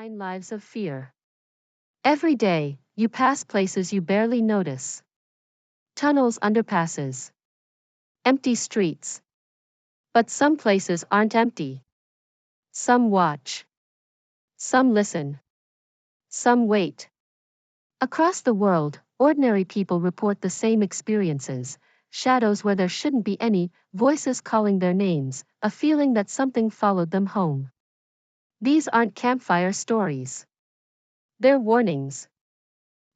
9 lives of fear. Every day, you pass places you barely notice. Tunnels, underpasses. Empty streets. But some places aren't empty. Some watch. Some listen. Some wait. Across the world, ordinary people report the same experiences: shadows where there shouldn't be any, voices calling their names, a feeling that something followed them home. These aren't campfire stories. They're warnings.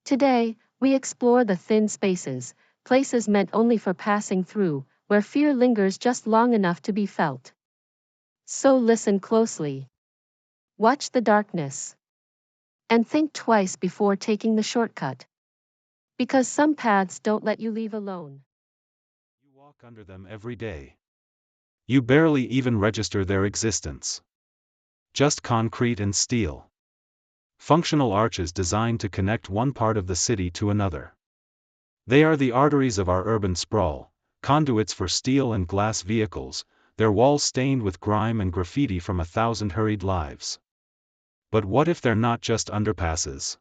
Today, we explore the thin spaces, places meant only for passing through, where fear lingers just long enough to be felt. So listen closely. Watch the darkness. And think twice before taking the shortcut. Because some paths don't let you leave alone. You walk under them every day. You barely even register their existence. Just concrete and steel. Functional arches designed to connect one part of the city to another. They are the arteries of our urban sprawl, conduits for steel and glass vehicles, their walls stained with grime and graffiti from 1,000 hurried lives. But what if they're not just underpasses?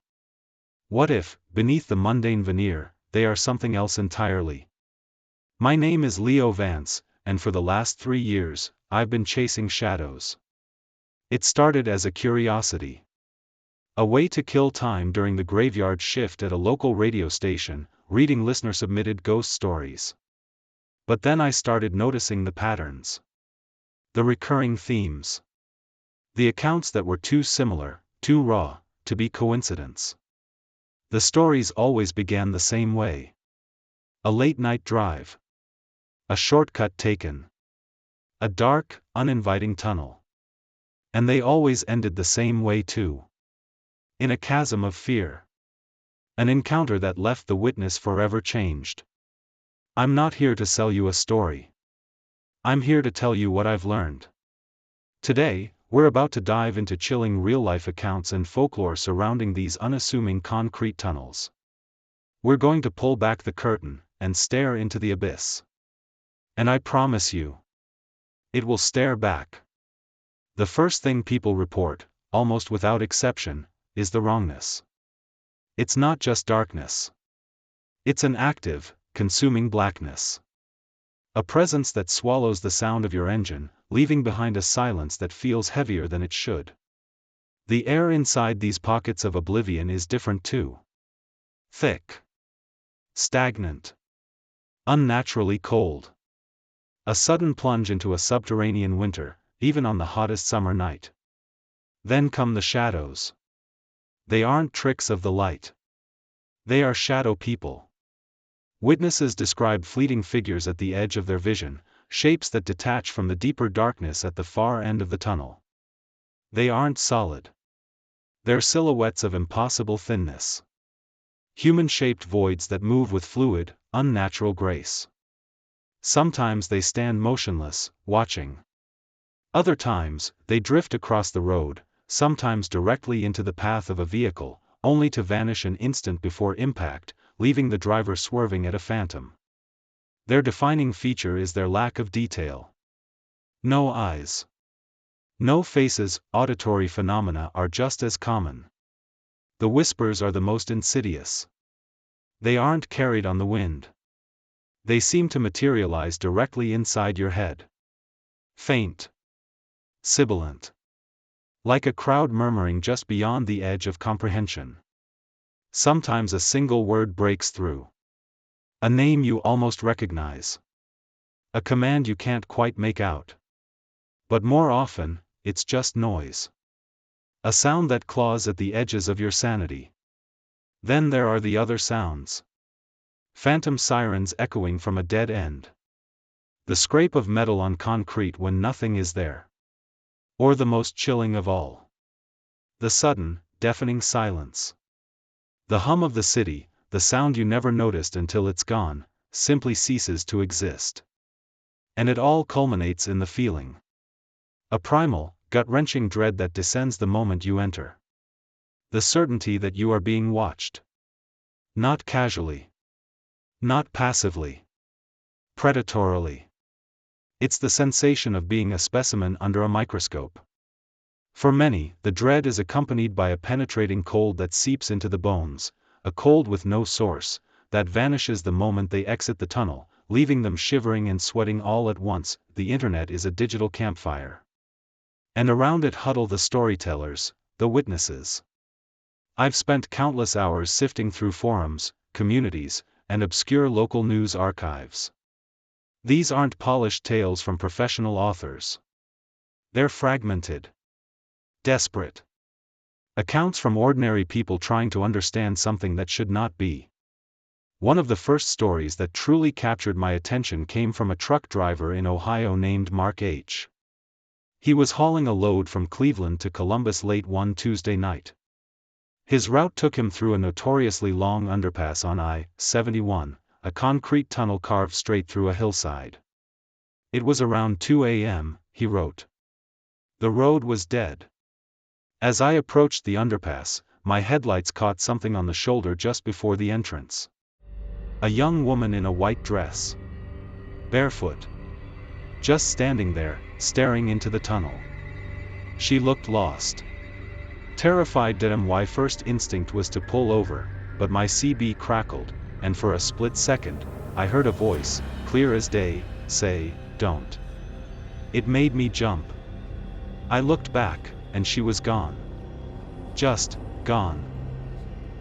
What if, beneath the mundane veneer, they are something else entirely? My name is Leo Vance, and for the last 3 years, I've been chasing shadows. It started as a curiosity. A way to kill time during the graveyard shift at a local radio station, reading listener-submitted ghost stories. But then I started noticing the patterns. The recurring themes. The accounts that were too similar, too raw, to be coincidence. The stories always began the same way. A late-night drive. A shortcut taken. A dark, uninviting tunnel. And they always ended the same way too. In a chasm of fear. An encounter that left the witness forever changed. I'm not here to sell you a story. I'm here to tell you what I've learned. Today, we're about to dive into chilling real-life accounts and folklore surrounding these unassuming concrete tunnels. We're going to pull back the curtain and stare into the abyss. And I promise you, it will stare back. The first thing people report, almost without exception, is the wrongness. It's not just darkness. It's an active, consuming blackness. A presence that swallows the sound of your engine, leaving behind a silence that feels heavier than it should. The air inside these pockets of oblivion is different too. Thick. Stagnant. Unnaturally cold. A sudden plunge into a subterranean winter, even on the hottest summer night. Then come the shadows. They aren't tricks of the light. They are shadow people. Witnesses describe fleeting figures at the edge of their vision, shapes that detach from the deeper darkness at the far end of the tunnel. They aren't solid. They're silhouettes of impossible thinness. Human-shaped voids that move with fluid, unnatural grace. Sometimes they stand motionless, watching. Other times, they drift across the road, sometimes directly into the path of a vehicle, only to vanish an instant before impact, leaving the driver swerving at a phantom. Their defining feature is their lack of detail. No eyes. No faces. Auditory phenomena are just as common. The whispers are the most insidious. They aren't carried on the wind. They seem to materialize directly inside your head. Faint. Sibilant. Like a crowd murmuring just beyond the edge of comprehension. Sometimes a single word breaks through. A name you almost recognize. A command you can't quite make out. But more often, it's just noise. A sound that claws at the edges of your sanity. Then there are the other sounds. Phantom sirens echoing from a dead end. The scrape of metal on concrete when nothing is there. Or the most chilling of all. The sudden, deafening silence. The hum of the city, the sound you never noticed until it's gone, simply ceases to exist. And it all culminates in the feeling. A primal, gut-wrenching dread that descends the moment you enter. The certainty that you are being watched. Not casually. Not passively. Predatorily. It's the sensation of being a specimen under a microscope. For many, the dread is accompanied by a penetrating cold that seeps into the bones, a cold with no source, that vanishes the moment they exit the tunnel, leaving them shivering and sweating all at once. The internet is a digital campfire. And around it huddle the storytellers, the witnesses. I've spent countless hours sifting through forums, communities, and obscure local news archives. These aren't polished tales from professional authors. They're fragmented, desperate accounts from ordinary people trying to understand something that should not be. One of the first stories that truly captured my attention came from a truck driver in Ohio named Mark H. He was hauling a load from Cleveland to Columbus late one Tuesday night. His route took him through a notoriously long underpass on I-71, a concrete tunnel carved straight through a hillside. It was around 2 a.m., he wrote. The road was dead. As I approached the underpass, my headlights caught something on the shoulder just before the entrance. A young woman in a white dress. Barefoot. Just standing there, staring into the tunnel. She looked lost. Terrified, my first instinct was to pull over, but my CB crackled, and for a split second, I heard a voice, clear as day, say, "Don't." It made me jump. I looked back, and she was gone. Just gone.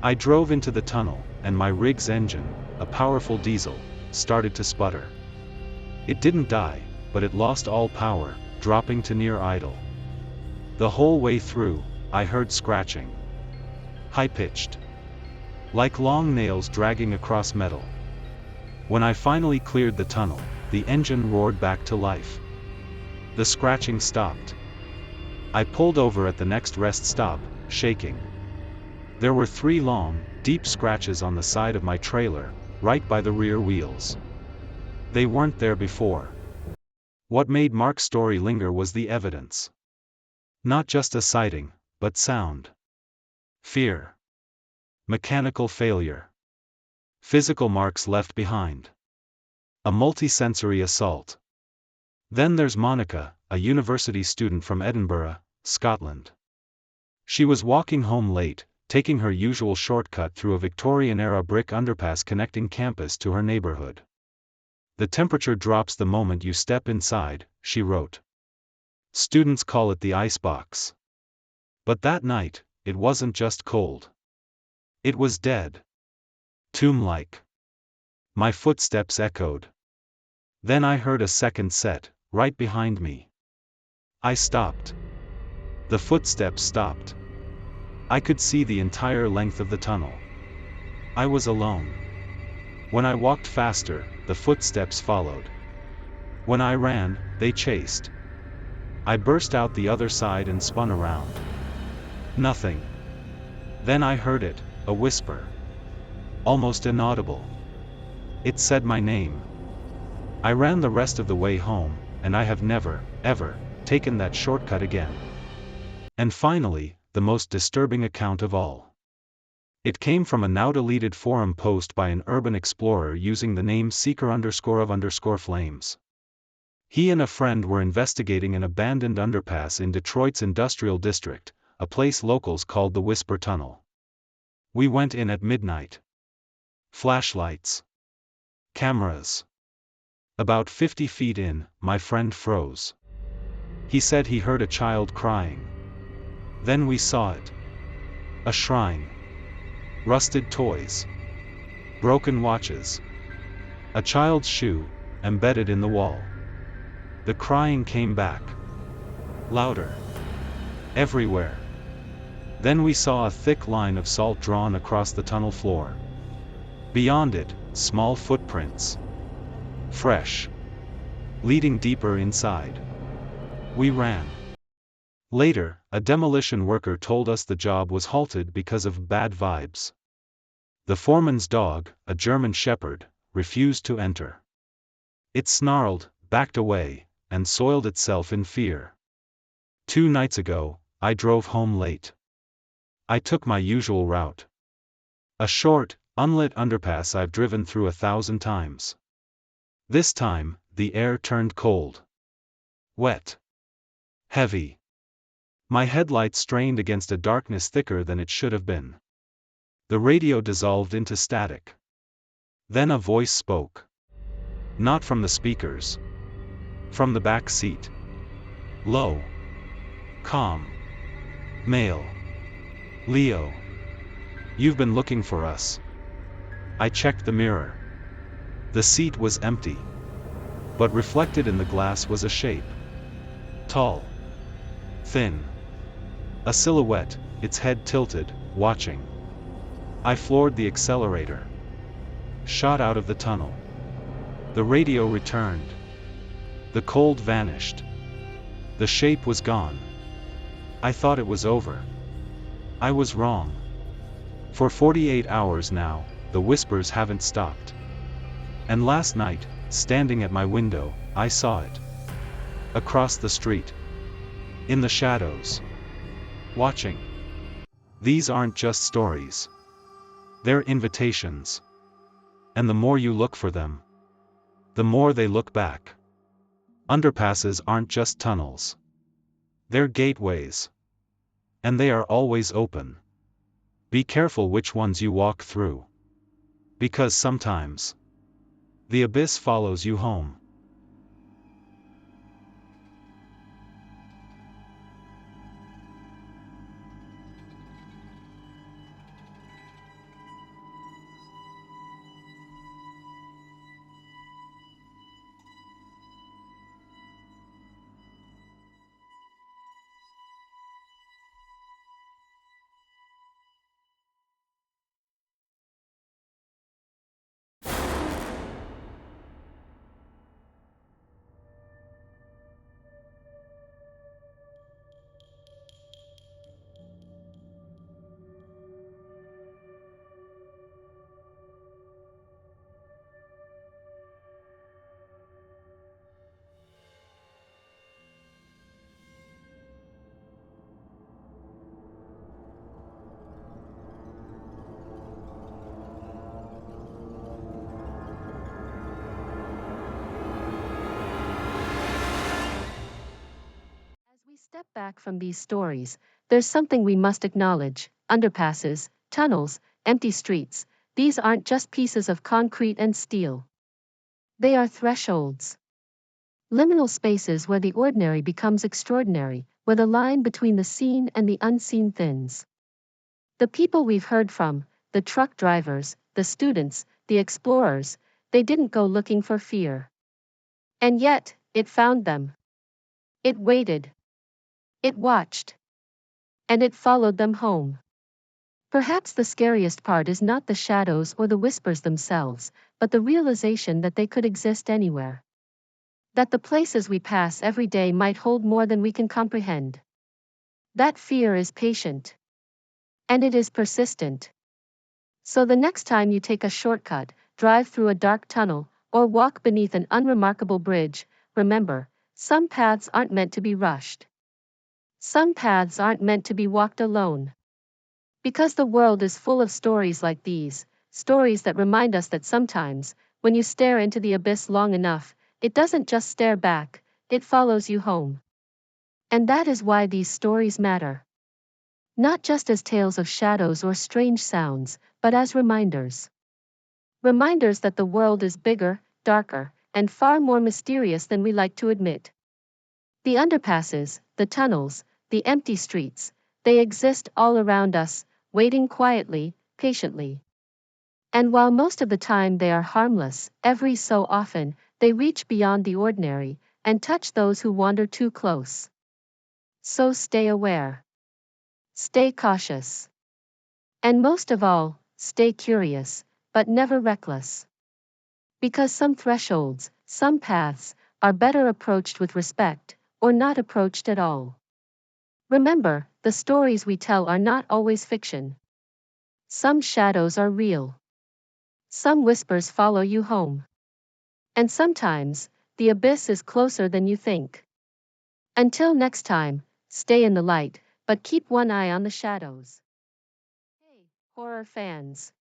I drove into the tunnel, and my rig's engine, a powerful diesel, started to sputter. It didn't die, but it lost all power, dropping to near idle. The whole way through, I heard scratching. High-pitched. Like long nails dragging across metal. When I finally cleared the tunnel, the engine roared back to life. The scratching stopped. I pulled over at the next rest stop, shaking. There were 3 long, deep scratches on the side of my trailer, right by the rear wheels. They weren't there before. What made Mark's story linger was the evidence. Not just a sighting, but sound. Fear. Mechanical failure. Physical marks left behind. A multisensory assault. Then there's Monica, a university student from Edinburgh, Scotland. She was walking home late, taking her usual shortcut through a Victorian-era brick underpass connecting campus to her neighborhood. The temperature drops the moment you step inside, she wrote. Students call it the icebox. But that night, it wasn't just cold. It was dead. Tomb-like. My footsteps echoed. Then I heard a second set, right behind me. I stopped. The footsteps stopped. I could see the entire length of the tunnel. I was alone. When I walked faster, the footsteps followed. When I ran, they chased. I burst out the other side and spun around. Nothing. Then I heard it, a whisper. Almost inaudible. It said my name. I ran the rest of the way home, and I have never, ever, taken that shortcut again. And finally, the most disturbing account of all. It came from a now-deleted forum post by an urban explorer using the name Seeker_of_flames. He and a friend were investigating an abandoned underpass in Detroit's industrial district, a place locals called the Whisper Tunnel. We went in at midnight. Flashlights. Cameras. About 50 feet in, my friend froze. He said he heard a child crying. Then we saw it. A shrine. Rusted toys. Broken watches. A child's shoe, embedded in the wall. The crying came back. Louder. Everywhere. Then we saw a thick line of salt drawn across the tunnel floor. Beyond it, small footprints. Fresh. Leading deeper inside. We ran. Later, a demolition worker told us the job was halted because of bad vibes. The foreman's dog, a German shepherd, refused to enter. It snarled, backed away, and soiled itself in fear. 2 nights ago, I drove home late. I took my usual route. A short, unlit underpass I've driven through 1,000 times. This time, the air turned cold. Wet. Heavy. My headlight strained against a darkness thicker than it should have been. The radio dissolved into static. Then a voice spoke. Not from the speakers. From the back seat. Low. Calm. Male. Leo. You've been looking for us. I checked the mirror. The seat was empty. But reflected in the glass was a shape. Tall. Thin. A silhouette, its head tilted, watching. I floored the accelerator. Shot out of the tunnel. The radio returned. The cold vanished. The shape was gone. I thought it was over. I was wrong. For 48 hours now, the whispers haven't stopped. And last night, standing at my window, I saw it. Across the street. In the shadows. Watching. These aren't just stories. They're invitations. And the more you look for them, the more they look back. Underpasses aren't just tunnels. They're gateways. And they are always open. Be careful which ones you walk through. Because sometimes, the abyss follows you home. As we step back from these stories, there's something we must acknowledge: underpasses, tunnels, empty streets. These aren't just pieces of concrete and steel. They are thresholds. Liminal spaces where the ordinary becomes extraordinary, where the line between the seen and the unseen thins. The people we've heard from, the truck drivers, the students, the explorers, they didn't go looking for fear. And yet, it found them. It waited. It watched. And it followed them home. Perhaps the scariest part is not the shadows or the whispers themselves, but the realization that they could exist anywhere. That the places we pass every day might hold more than we can comprehend. That fear is patient. And it is persistent. So the next time you take a shortcut, drive through a dark tunnel, or walk beneath an unremarkable bridge, remember, some paths aren't meant to be rushed. Some paths aren't meant to be walked alone. Because the world is full of stories like these, stories that remind us that sometimes, when you stare into the abyss long enough, it doesn't just stare back, it follows you home. And that is why these stories matter. Not just as tales of shadows or strange sounds, but as reminders. Reminders that the world is bigger, darker, and far more mysterious than we like to admit. The underpasses, the tunnels, the empty streets, they exist all around us, waiting quietly, patiently. And while most of the time they are harmless, every so often, they reach beyond the ordinary, and touch those who wander too close. So stay aware. Stay cautious. And most of all, stay curious, but never reckless. Because some thresholds, some paths, are better approached with respect, or not approached at all. Remember, the stories we tell are not always fiction. Some shadows are real. Some whispers follow you home. And sometimes, the abyss is closer than you think. Until next time, stay in the light, but keep one eye on the shadows. Hey, horror fans.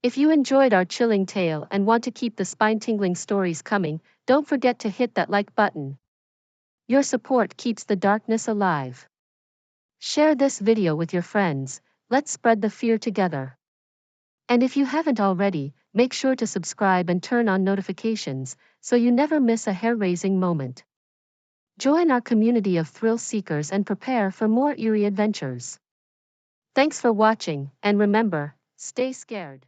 If you enjoyed our chilling tale and want to keep the spine-tingling stories coming, don't forget to hit that like button. Your support keeps the darkness alive. Share this video with your friends, let's spread the fear together. And if you haven't already, make sure to subscribe and turn on notifications, so you never miss a hair-raising moment. Join our community of thrill seekers and prepare for more eerie adventures. Thanks for watching, and remember, stay scared.